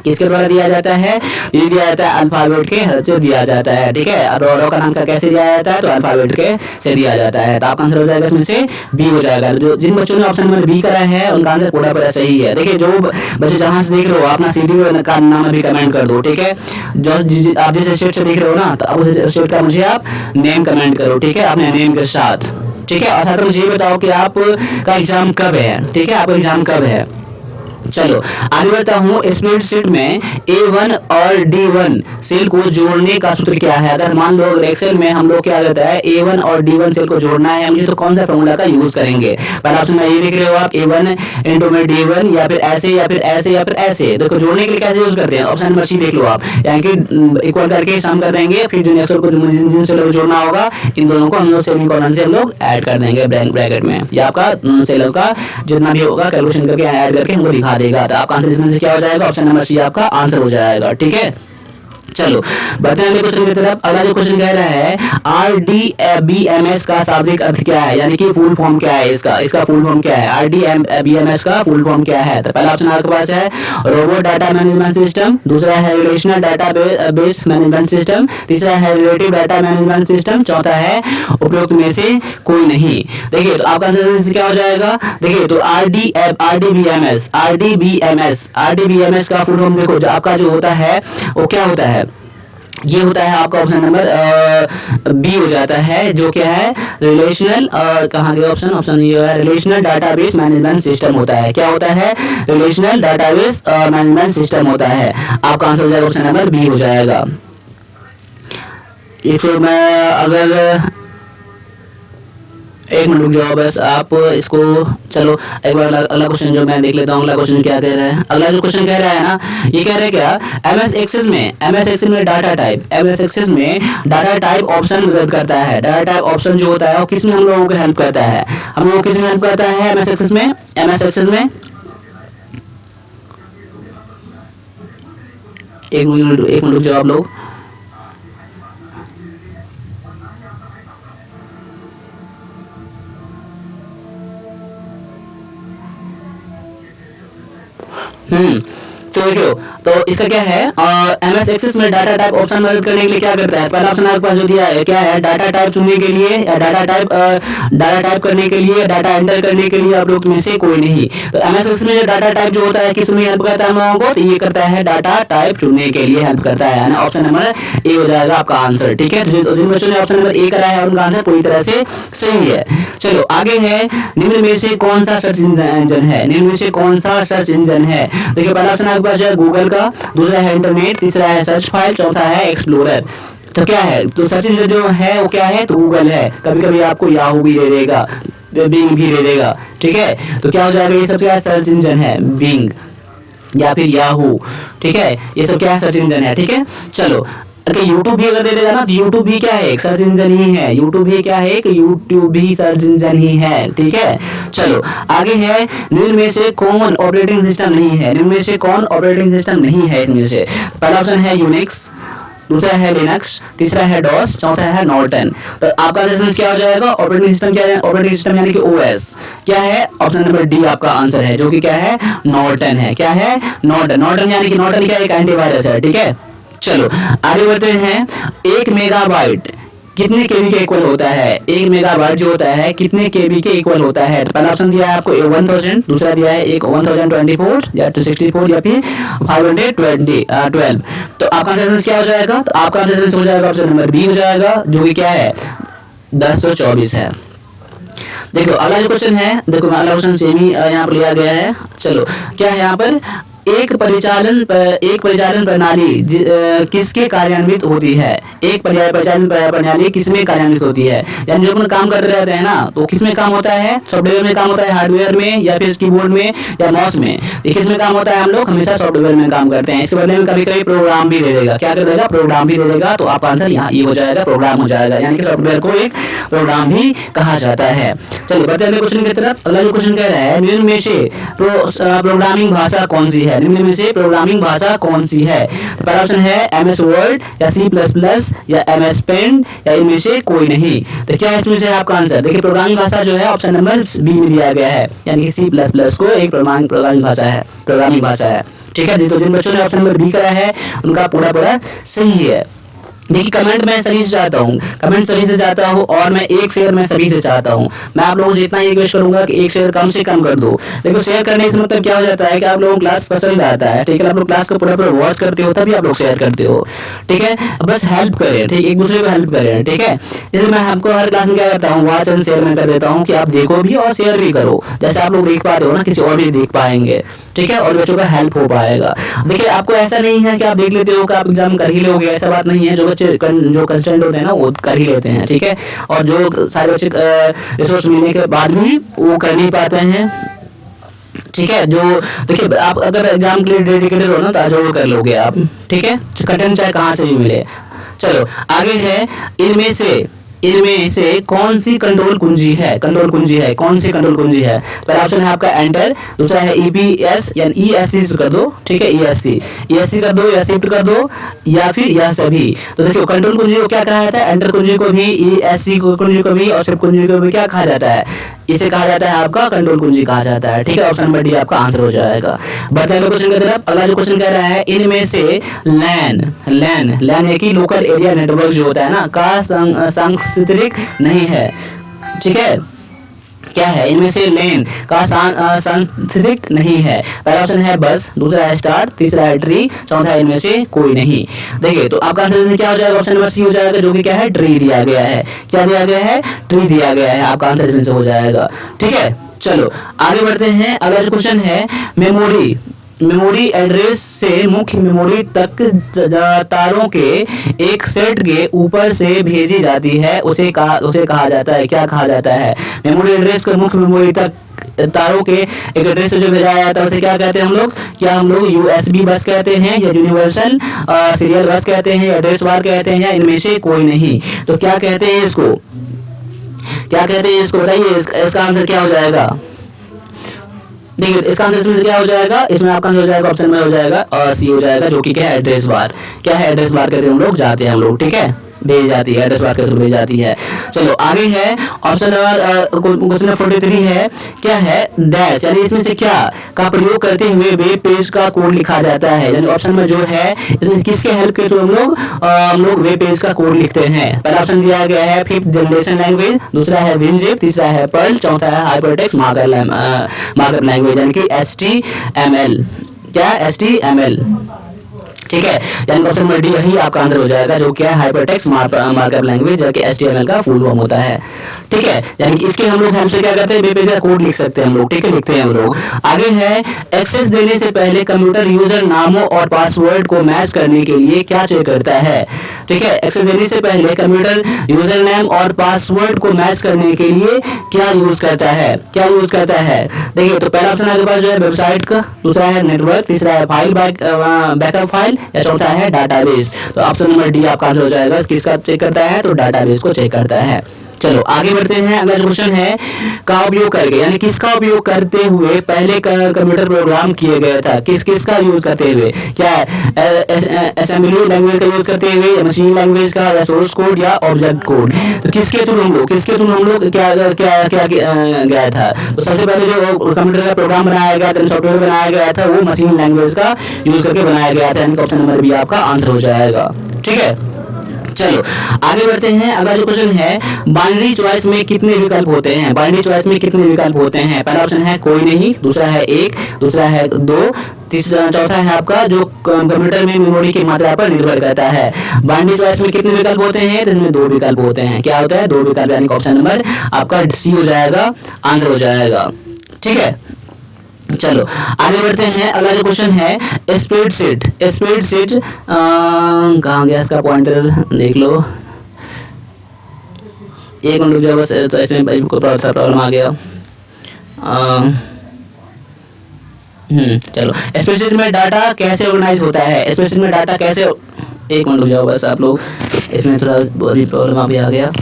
किसके द्वारा दिया जाता है, ये दिया जाता है अल्फाबेट के हेल्प से दिया जाता है। ठीक है, रॉ का नाम का कैसे दिया जाता है, तो अल्फाबेट के से दिया जाता है। तो आपका आंसर हो जाएगा इसमें से बी हो जाएगा। जो जिन बच्चों ने ऑप्शन नंबर बी करा है उनका आंसर पूरा सही है। देखिए, जो बच्चे जहां से देख रहे हो अपना सिटी का नाम अभी कमेंट कर दो। ठीक है, जो आप जिस स्टेट से देख रहे हो ना, तो अब उस स्टेट का मुझे आप नेम कमेंट करो। ठीक है, अपने नेम के साथ। ठीक है, और साथ में मुझे ये बताओ कि आप का एग्जाम कब है। ठीक है, आपका एग्जाम कब है। चलो आगे बढ़ता हूँ। स्प्रेडशीट में A1 और D1 सेल को जोड़ने का सूत्र क्या है। अगर मान लो एक्सेल में हम लोग क्या करता है, A1 और D1 सेल को जोड़ना है मुझे, तो कौन सा फॉर्मूला का यूज करेंगे। पहला ऑप्शन में ये देख रहे हो आप, A1 इंटू में D1, या फिर ऐसे या फिर ऐसे या फिर ऐसे। देखो, जोड़ने के लिए कैसे यूज करते हैं, ऑप्शन नंबर सी देख लो आप, यानी कि इक्वल करके सम कर देंगे, फिर जो एक्सेल को जिन सेल को जोड़ना होगा, इन दोनों को हम लोग सेमीकोलन से हम लोग ऐड कर देंगे ब्रैकेट में, या आपका सेल का जितना भी होगा कैलकुलेशन करके ऐड करके हमको दिखा देगा। तो आपका आंसर इसमें से क्या हो जाएगा, ऑप्शन नंबर सी आपका आंसर हो जाएगा। ठीक है, चलो बढ़ते हैं अगले क्वेश्चन की तरफ। अगला जो क्वेश्चन कह रहा है, RDBMS का शाब्दिक अर्थ क्या है, यानी कि फुल फॉर्म क्या है, इसका फुल फॉर्म क्या है। RDBMS का फुल फॉर्म क्या है। तो पहला ऑप्शन आपके पास है रोबोट डाटा मैनेजमेंट सिस्टम, दूसरा है रिलेशनल डाटाबेस मैनेजमेंट सिस्टम, तीसरा है रिलेटिव डाटा मैनेजमेंट सिस्टम, चौथा है उपयुक्त में से कोई नहीं। देखिए, तो आपका आंसर क्या हो जाएगा। देखिए, तो RDBMS का फुल फॉर्म देखो, जो आपका जो होता है वो क्या होता है, ये होता है आपका ऑप्शन नंबर बी हो जाता है, जो क्या है रिलेशनल, कहाँ गया ऑप्शन ये है, रिलेशनल डाटाबेस मैनेजमेंट सिस्टम होता है। क्या होता है, रिलेशनल डाटाबेस मैनेजमेंट सिस्टम होता है। आपका आंसर हो जाएगा ऑप्शन नंबर बी हो जाएगा। एक मिनट रुक जाओ बस आप इसको। चलो एक बार अगला क्वेश्चन जो मैं देख लेता हूँ, अगला क्वेश्चन क्या कह रहा है। अगला जो क्वेश्चन कह रहा है ना, ये कह रहा है क्या, MS एक्सेस में डाटा टाइप ऑप्शन मदद करता है। डाटा टाइप ऑप्शन जो होता है वो किसमें हम लोगों को हेल्प करता है, हम लोगों को किसमें हेल्प करता है, MS एक्सेस में। एक मिनट रुक जाओ आप लोग। तो देखो, तो इसका क्या है, MS एक्सेस में डाटा टाइप ऑप्शन मदद करने के लिए क्या करता है। पहला ऑप्शन आपके पास जो दिया है क्या है, डाटा टाइप चुनने के लिए, या डाटा टाइप करने के लिए, डाटा एंटर करने के लिए आप लोग में से कोई नहीं। तो MS एक्सेस में डाटा टाइप जो होता है किस में हेल्प करता है हम लोगों को, तो ये करता है डाटा टाइप चुनने के लिए हेल्प करता है ना। ऑप्शन नंबर ए हो जाएगा आपका आंसर। ठीक है, तो जिन बच्चों ने ऑप्शन नंबर ए करा है उनका आंसर पूरी तरह से सही है। चलो आगे है, निम्न में से कौन सा सर्च इंजन है। देखिए, पहला ऑप्शन आपके पास है गूगल का, दूसरा है इंटरनेट, तीसरा है सर्च फाइल, चौथा है एक्सप्लोरर। तो क्या है, तो सर्च इंजन जो है वो क्या है, तो गूगल है। कभी कभी आपको याहू भी दे देगा, बिंग भी दे देगा। ठीक है, तो क्या हो जाएगा, ये सब क्या है, सर्च इंजन है, बिंग या फिर याहू। ठीक है, ये सब क्या है, सर्च इंजन है। ठीक है, चलो यूट्यूब भी अगर दे देगा ना, तो यूट्यूब भी क्या है, एक सर्च इंजन ही है। यूट्यूब भी क्या है, यूट्यूब भी सर्च इंजन ही है। ठीक है, चलो आगे है, निम्न में से कौन ऑपरेटिंग सिस्टम नहीं है। इसमें से पहला ऑप्शन है यूनिक्स, दूसरा है लिनक्स, तीसरा है डॉस, चौथा है नॉर्टन। तो आपका रेफरेंस क्या हो जाएगा? ऑपरेटिंग सिस्टम क्या है? ऑपरेटिंग सिस्टम यानी कि ओएस क्या है? ऑप्शन नंबर डी आपका आंसर है, जो कि क्या है? नॉर्टन है। क्या है? नॉर्टन। नॉर्टन यानी कि नॉर्टन क्या? एक एंटीवायरस है। ठीक है, चलो आगे बढ़ते हैं। 1 मेगाबाइट कितने केबी के इक्वल होता है? 1 मेगाबाइट जो होता है कितने केबी के इक्वल होता है? तो पहला ऑप्शन दिया है आपको 1000, दूसरा दिया है एक 1024 या 264 या फिर 512। तो आपका आंसर क्या हो जाएगा? तो आपका आंसर हो जाएगा ऑप्शन नंबर बी हो जाएगा, जो कि क्या है? 1024 है। देखो अगला जो क्वेश्चन है, देखो अगला क्वेश्चन सेम ही यहाँ पर लिया गया है। चलो क्या है यहाँ पर? एक परिचालन प्रणाली किसके कार्यान्वित होती है? एक परिचालन प्रणाली किसमें कार्यान्वित होती है? यानी जब अपन काम करते रहते हैं ना, तो किसमें काम होता है? सॉफ्टवेयर में काम होता है, हार्डवेयर में, या फिर कीबोर्ड में या माउस में? किसमें काम होता है? हम लोग हमेशा सॉफ्टवेयर में काम करते हैं। इसके बदले में कभी कभी प्रोग्राम भी दे देगा। क्या कर देगा? प्रोग्राम भी दे देगा। तो आपका आंसर यहाँ ये हो जाएगा, प्रोग्राम हो जाएगा। यानी कि सॉफ्टवेयर को एक प्रोग्राम भी कहा जाता है। चलिए बढ़ते हैं क्वेश्चन की तरफ। अगला जो क्वेश्चन कह रहा है, निम्न में से प्रोग्रामिंग भाषा कौन सी है? निम्न में से प्रोग्रामिंग भाषा कौन सी है? तो पहला ऑप्शन है एमएस वर्ड या C++ या एमएस पेंट या इनमें से कोई नहीं। तो क्या है इसमें से आपका आंसर? देखिए प्रोग्रामिंग भाषा जो है ऑप्शन नंबर बी में दिया गया है, यानी कि C++ को एक प्रोग्रामिंग भाषा है। ठीक है जी, तो जिन बच्चों ने ऑप्शन नंबर बी करा है उनका पूरा सही है। देखिए कमेंट मैं सभी से चाहता हूँ, कमेंट सभी से चाहता हूँ, और मैं एक शेयर मैं सभी से चाहता हूँ। मैं आप लोगों से इतना ही रिक्वेस्ट करूंगा कि एक शेयर कम से कम कर दो। देखो शेयर करने से मतलब क्या हो जाता है कि आप लोगों को क्लास पसंद आता है। ठीक है, आप लोग क्लास को पूरा वॉच करते हो तभी आप लोग शेयर करते हो। ठीक है, बस हेल्प करें, ठीक, एक दूसरे को हेल्प करें। ठीक है, इसलिए मैं आपको हर क्लास में क्या करता हूँ, वॉच एंड शेयर में कर देता हूँ कि आप देखो भी और शेयर भी करो। जैसे आप लोग देख पाते हो ना, किसी और भी देख पाएंगे। ठीक है, और बच्चों का हेल्प हो पाएगा। देखिए आपको ऐसा नहीं है कि आप देख लेते हो कि आप एग्जाम कर ही लोगे, ऐसा बात नहीं है। जो बच्चे जो कंस्टेंट होते हैं ना वो कर ही लेते हैं। ठीक है, और जो सारे बच्चे रिसोर्स मिलने के बाद भी वो कर नहीं पाते हैं। ठीक है, जो देखिए आप अगर एग्जाम के लिए डेडिकेटेड हो ना तो जो कर लोगे आप। ठीक है, कंटेंट चाहे कहाँ से भी मिले। चलो आगे है, इनमें से कौन सी कंट्रोल कुंजी है? कौन सी कंट्रोल कुंजी है? पहला ऑप्शन है आपका एंटर, दूसरा है EPS यानी ESC कर दो। ठीक है, ESC कर दो या शिफ्ट कर दो या फिर यह सभी। तो देखिए कंट्रोल कुंजी को क्या कहा जाता है? एंटर कुंजी को भी, ESC कुंजी को भी और शिफ्ट कुंजी को भी क्या कहा जाता है? इसे कहा जाता है आपका कंट्रोल कुंजी कहा जाता है। ठीक है, ऑप्शन नंबर डी आपका आंसर हो जाएगा। बढ़ते हैं क्वेश्चन की तरफ। अगला जो क्वेश्चन कह रहा है, इनमें से लैन यानी कि लोकल एरिया नेटवर्क जो होता है ना का सांस्कृतिक नहीं है। ठीक है, क्या है? इनमें से लेन का सांस्कृतिक नहीं है। पहला ऑप्शन है बस, दूसरा है स्टार, तीसरा है ट्री, चौथा है इनमें से कोई नहीं। देखिए तो आपका आंसर क्या हो जाएगा? ऑप्शन नंबर सी हो जाएगा, जो कि क्या है? ट्री दिया गया है। क्या दिया गया है? ट्री दिया गया है। आपका आंसर इसमें से हो जाएगा। ठीक है, चलो आगे बढ़ते हैं। अगला जो क्वेश्चन है, मेमोरी एड्रेस से मुख्य मेमोरी तक तारों के एक सेट के ऊपर से भेजी जाती है, उसे कहा जाता है, क्या कहा जाता है? मेमोरी एड्रेस को मुख्य मेमोरी तक तारों के एक एड्रेस से जो भेजा जाता है उसे क्या कहते हैं हम लोग? क्या हम लोग USB बस कहते हैं या यूनिवर्सल सीरियल बस कहते हैं या एड्रेस बार कहते हैं या इनमें से कोई नहीं? तो क्या कहते हैं इसको? बताइए, इसका आंसर क्या हो जाएगा? देखिए इसका आंसर इसमें क्या हो जाएगा? इसमें आपका आंसर हो जाएगा ऑप्शन में हो जाएगा और सी हो जाएगा, जो कि क्या है? Address bar. क्या है? एड्रेस बार करके हम लोग जाते हैं हम लोग। ठीक है, भेज जाती है, एड्रेस बार के थ्रू भेज जाती है। चलो आगे है ऑप्शन नंबर क्वेश्चन 43 है, क्या है? डैश यानी इसमें से क्या का प्रयोग करते हुए वेब पेज का कोड लिखा जाता है? यानी ऑप्शन में जो है इसमें किसके हेल्प के थ्रू हम लोग वेब पेज का कोड लिखते हैं? पहला ऑप्शन दिया गया है 5th जनरेशन लैंग्वेज, दूसरा है WinZip, तीसरा है पर्ल, चौथा है हाइपरटेक्स्ट मार्कअप लैंग्वेज यानी कि HTML। क्या? HTML। ठीक है, यानी ऑप्शन नंबर डी यही आपका आंसर हो जाएगा, जो क्या है? हाइपरटेक्स्ट मार्कअप लैंग्वेज, जो कि HTML का फुल फॉर्म होता है। ठीक है, यानी कि इसके हम लोग हेल्प से क्या करते हैं? वेब पेज का कोड लिख सकते हैं हम लोग। ठीक है, लिखते हैं हम लोग। आगे है, एक्सेस देने से पहले कंप्यूटर यूजर नामों और पासवर्ड को मैच करने के लिए क्या चेक करता है? ठीक है, एक्सेस देने से पहले कंप्यूटर यूजर नेम और पासवर्ड को मैच करने के लिए क्या यूज करता है? देखिए तो पहला ऑप्शन आपके पास जो है वेबसाइट का, दूसरा है नेटवर्क, तीसरा है फाइल बैकअप फाइल या चौथा है डाटाबेस। तो ऑप्शन नंबर डी आपका आंसर हो जाएगा। किसका चेक करता है? तो डाटाबेस को चेक करता है। चलो आगे बढ़ते हैं। अगला क्वेश्चन है का उपयोग करके, यानी किसका उपयोग करते हुए पहले कंप्यूटर प्रोग्राम किया गया था, किसका यूज करते हुए, क्या असेंबली लैंग्वेज का यूज करते हुए, या मशीन लैंग्वेज का, या सोर्स कोड, या ऑब्जेक्ट कोड। तो किसके थ्रू हम लोग क्या क्या क्या गया था। तो सबसे पहले जो कंप्यूटर का प्रोग्राम बनाया गया था, सॉफ्टवेयर बनाया गया था, वो मशीन लैंग्वेज का यूज करके बनाया गया था। यानी ऑप्शन नंबर बी आपका आंसर हो जाएगा। ठीक है, चलो आगे बढ़ते हैं। अगला जो क्वेश्चन है बाइनरी चॉइस में कितने विकल्प होते हैं, बाइनरी चॉइस में कितने विकल्प होते हैं। पहला ऑप्शन है कोई नहीं, दूसरा है 1, दूसरा है 2, तीसरा चौथा है आपका जो कंप्यूटर में मेमोरी की मात्रा पर निर्भर करता है। बाइनरी चॉइस में कितने विकल्प होते हैं, तो इसमें 2 विकल्प होते हैं। क्या होता है, 2 विकल्प, यानी ऑप्शन नंबर आपका सी हो जाएगा, आंसर हो जाएगा। ठीक है, चलो आगे बढ़ते हैं। अगला जो क्वेश्चन है स्प्रेडशीट कहाँ गया इसका पॉइंटर, देख लो, एक मिनट रुक जाओ बस, तो ऐसे में कोई प्रॉब्लम आ गया। चलो स्प्रेडशीट में डाटा कैसे ऑर्गेनाइज होता है, स्प्रेडशीट में डाटा कैसे, एक मिनट रुक जाओ बस आप लोग, इसमें थोड़ा बड़ी प्रॉब्लम अभी आ गया।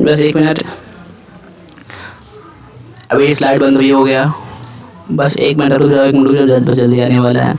बस 1 मिनट, अभी स्लाइड बंद भी हो गया, बस 1 मिनट रुक जाओ, 1 मिनट रुक जाओ, बस जल्दी आने वाला है।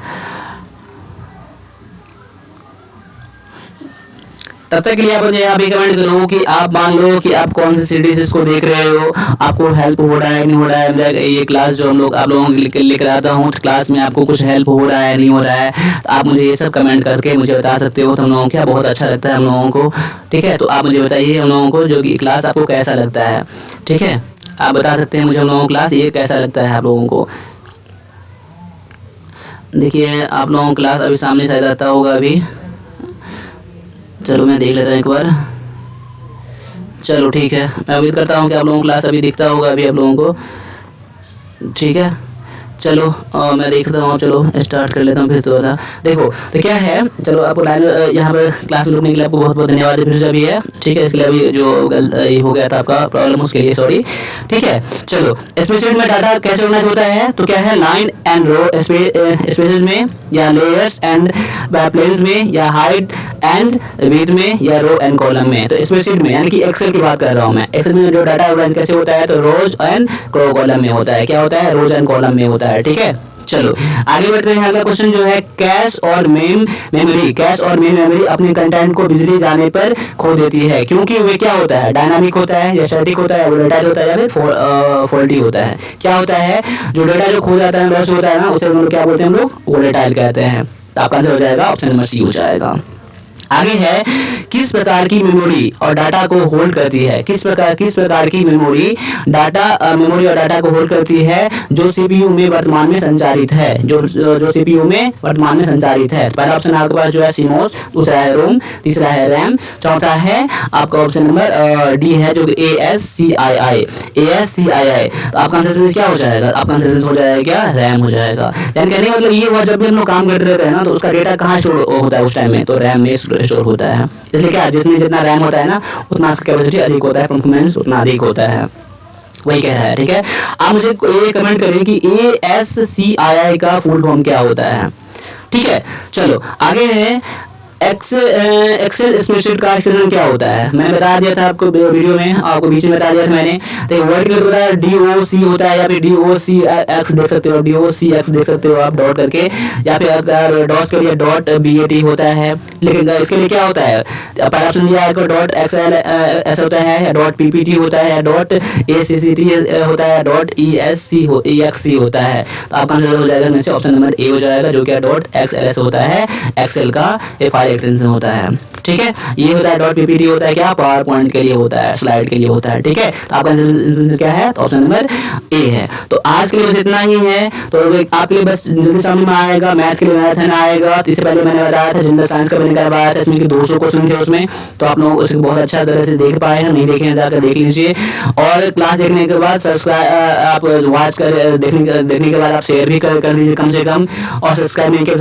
तब तक के लिए आप मुझे यहाँ पे कमेंट करो कि आप मान लो कि आप कौन सी सीरीज इसको देख रहे हो, आपको हेल्प हो रहा है नहीं हो रहा है। ये क्लास जो हम लोग आप लोगों को लेकर आता हूँ, तो क्लास में आपको कुछ हेल्प हो रहा है नहीं हो रहा है, तो आप मुझे ये सब कमेंट करके मुझे बता सकते हो। तो हम लोगों को क्या बहुत अच्छा लगता है हम लोगों को। ठीक है, तो आप मुझे बताइए हम लोगों को जो कि क्लास आपको कैसा लगता है। ठीक है, आप बता सकते हैं मुझे हम लोगों को क्लास ये कैसा लगता है आप लोगों को। देखिए आप लोगों को क्लास अभी सामने शायद आता होगा अभी, चलो मैं देख लेता हूँ एक बार। चलो ठीक है, मैं उम्मीद करता हूँ कि आप लोगों को क्लास अभी दिखता होगा अभी आप लोगों को। ठीक है, चलो मैं देखता हूँ, चलो स्टार्ट कर लेता हूँ फिर। तो देखो तो क्या है, चलो आपको लाइन यहाँ पर क्लास में रुकने के लिए आपको बहुत बहुत धन्यवाद फिर से अभी है। ठीक है, इसके लिए अभी जो ये हो गया था आपका प्रॉब्लम, उसके लिए सॉरी। ठीक है, चलो स्प्रेडशीट में डाटा कैसे ऑर्गेनाइज होता है, तो क्या है लाइन एंड रो स्पेसेस में, या लेयर्स एंड प्लेन्स में, या हाइट एंड विड्थ में, या रो एंड कॉलम में। तो स्प्रेडशीट में यानी कि एक्सेल की बात कर रहा हूँ मैं, एक्सेल में जो डाटा ऑर्गेनाइज कैसे होता है, तो रोज एंड कॉलम में होता है। क्या होता है, रोज एंड कॉलम में होता है। ठीक है, चलो आगे बढ़ते हैं। अगला क्वेश्चन जो है कैश और मेमोरी, कैश और मेन मेमोरी अपने कंटेंट को बिजली जाने पर खो देती है, क्योंकि वे क्या होता है, डायनामिक होता है, या स्टैटिक होता है, वोलेटाइल होता है, या फिर फॉल्टी होता है। क्या होता है, जो डेटा जो खो जाता है, लॉस होता है ना, उसे हम लोग क्या बोलते हैं, हम लोग वोलेटाइल कहते हैं। तो आपका आंसर हो जाएगा ऑप्शन नंबर सी हो जाएगा। आगे है किस प्रकार की मेमोरी और डाटा को होल्ड करती है, किस प्रकार की मेमोरी और डाटा को होल्ड करती है जो सीपीयू में वर्तमान में संचारित है, जो सीपीयू में वर्तमान में संचारित है। पहला ऑप्शन आपके पास जो है सीमोस, दूसरा है रोम, तीसरा है रैम, चौथा है आपका ऑप्शन नंबर डी है जो ASCII। तो आपका आंसर क्या हो जाएगा, आपका आंसर हो जाएगा क्या, रैम हो जाएगा। यानी कहने का मतलब ये हुआ जब भी हम लोग काम करते रहते हैं ना, तो उसका डेटा कहाँ स्टोर होता है उस टाइम में, तो रैम में स्टोर होता है। इसलिए क्या जितना रैम होता है ना, उतना उसका कैपेसिटी अधिक होता है, परफॉर्मेंस उतना अधिक होता है, वही कह रहा है। ठीक है, आप मुझे ये कमेंट करें कि ASCII का फुल फॉर्म क्या होता है। ठीक है, चलो आगे है एक्सेल स्प्रेडशीट का एक्सटेंशन क्या होता है। मैंने बता दिया था आपको वीडियो में, आपको बीच में बता दिया था मैंने। तो वर्ड के लिए होता है DOC होता है, या फिर DOCX देख सकते हो, DOCX देख सकते हो आप डॉट करके, या फिर अगर डॉट्स के लिए .BAT होता है। लेकिन इसके लिए क्या होता है, पहला ऑप्शन दिया है .XLS होता है, या .PPT होता है, या .ACCT होता है, .EXC होता है। तो आपका आंसर हो जाएगा इसमें से ऑप्शन नंबर ए हो जाएगा, जो कि .XLS होता है, एक्सेल का फाइल एक्सटेंशन होता है। ठीक है, ये होता है .PPT होता है क्या, पावर पॉइंट के लिए होता है, स्लाइड के लिए होता है। ठीक है, तो आपका आंसर क्या है, तो ऑप्शन नंबर ए है। तो आज के लिए बस इतना ही है। तो आपके लिए बस जल्दी समझ में आएगा, मैथ के लिए मैराथन आएगा। तो इससे पहले मैंने बताया था जनरल साइंस का मैंने करवाया था, इसमें कि 200 क्वेश्चन थे उसमें, तो आप लोग उसे बहुत अच्छा तरह से देख पाए हैं, नहीं देखे हैं जाकर देख लीजिए। और क्लास देखने के बाद सब्सक्राइब आप वॉच कर देखने के बाद आप शेयर भी कर दीजिए कम से कम, और सब्सक्राइब नहीं किया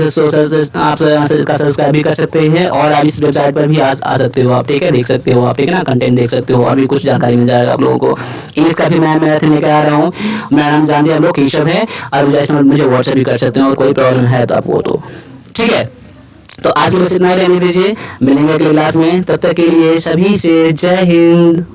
आप सब्सक्राइब भी कर सकते हैं। और आप इस वेबसाइट साइट पर भी आ सकते हो आप, ठीक है, देख सकते हो आप, ठीक है ना, कंटेंट देख सकते हो और भी कुछ जानकारी मिल जाएगा आप लोगों को। इंग्लिश का भी मैं मैराथन लेकर आ रहा हूँ। मेरा नाम जानते हैं आप लोग, केशव है, और मुझे व्हाट्सएप भी कर सकते हैं और कोई प्रॉब्लम है तो आपको, तो ठीक है। तो आज के बस इतना ही रहने दीजिए, मिलेंगे अगले क्लास में, तब तक के लिए सभी से जय हिंद।